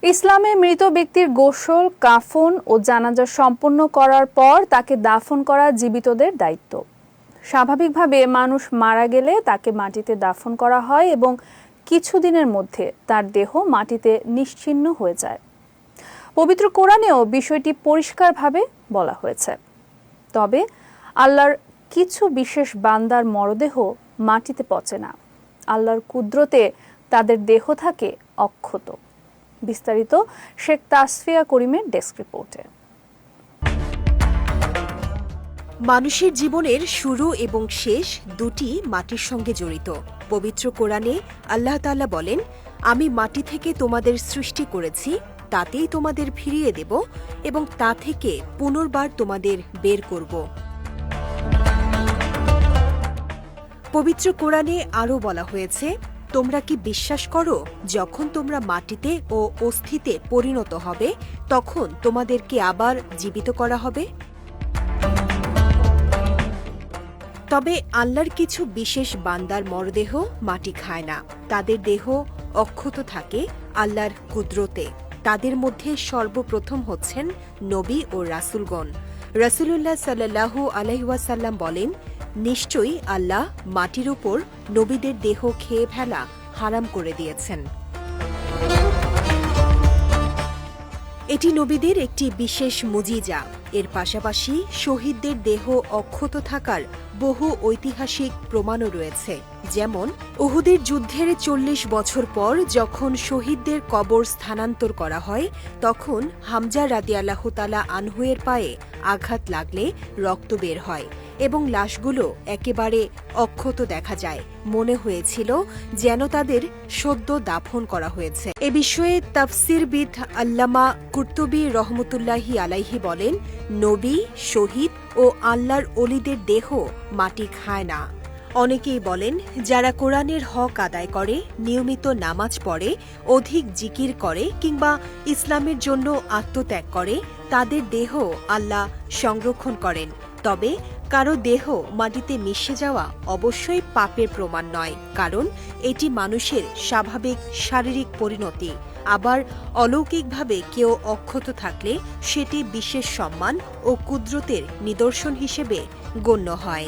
ইসলামে মৃত ব্যক্তির গোসল, কাফন ও জানাজা সম্পন্ন করার পর তাকে দাফন করা জীবিতদের দায়িত্ব। স্বাভাবিকভাবে মানুষ মারা গেলে তাকে মাটিতে দাফন করা হয় এবং কিছুদিনের মধ্যে তার দেহ মাটিতে নিশ্চিহ্ন হয়ে যায়। পবিত্র কোরআনেও বিষয়টি পরিষ্কারভাবে বলা হয়েছে। তবে আল্লাহর কিছু বিশেষ বান্দার মরদেহ মাটিতে পচে না। আল্লাহর কুদরতে তাদের দেহ থাকে অক্ষত। বিস্তারিত শেখ তাসফিয়া করিমের ডেস্ক রিপোর্টে। মানুষের জীবনের শুরু এবং শেষ দুটি মাটির সঙ্গে জড়িত। পবিত্র কোরআনে আল্লাহ তাআলা বলেন, আমি মাটি থেকে তোমাদের সৃষ্টি করেছি, তাতেই তোমাদের ফিরিয়ে দেব এবং তা থেকে পুনর্বার তোমাদের বের করব। পবিত্র কোরআনে আরও বলা হয়েছে, তোমরা কি বিশ্বাস করো যখন তোমরা মাটিতে ও অস্থিতে পরিণত হবে তখন তোমাদেরকে আবার জীবিত করা হবে? তবে আল্লাহর কিছু বিশেষ বান্দার মরদেহ মাটি খায় না। তাদের দেহ অক্ষত থাকে আল্লাহর কুদরতে। তাদের মধ্যে সর্বপ্রথম হচ্ছেন নবী ও রাসূলগণ। রাসূলুল্লাহ সাল্লাল্লাহু আলাইহি ওয়াসাল্লাম বলেন, নিশ্চয়ই আল্লাহ মাটির উপর নবীদের দেহ খেয়ে ফেলা হারাম করে দিয়েছেন। এটি নবীদের একটি বিশেষ মুজিজা। এর পাশাপাশি শহীদদের দেহ অক্ষত থাকার বহু ঐতিহাসিক প্রমাণও রয়েছে। যেমন উহুদের যুদ্ধের ৪০ বছর পর যখন শহীদদের কবর স্থানান্তর করা হয়, তখন হামজা রাদিয়াল্লাহু তাআলা আনহু-এর পায়ে আঘাত লাগলে রক্ত বের হয় এবং লাশগুলো একেবারে অক্ষত দেখা যায়। মনে হয়েছিল যেন তাদের সদ্য দাফন করা হয়েছে। এ বিষয়ে তাফসিরবিদ আল্লামা কুরতুবী রহমতুল্লাহি আলাইহি বলেন, নবী, শহীদ ও আল্লাহর অলিদের দেহ মাটি খায় না। অনেকেই বলেন, যারা কোরআনের হক আদায় করে, নিয়মিত নামাজ পড়ে, অধিক জিকির করে কিংবা ইসলামের জন্য আত্মত্যাগ করে, তাদের দেহ আল্লাহ সংরক্ষণ করেন। তবে কারো দেহ মাটিতে মিশে যাওয়া অবশ্যই পাপের প্রমাণ নয়, কারণ এটি মানুষের স্বাভাবিক শারীরিক পরিণতি। আবার অলৌকিকভাবে কেউ অক্ষত থাকলে সেটি বিশেষ সম্মান ও কুদরতের নিদর্শন হিসেবে গণ্য হয়।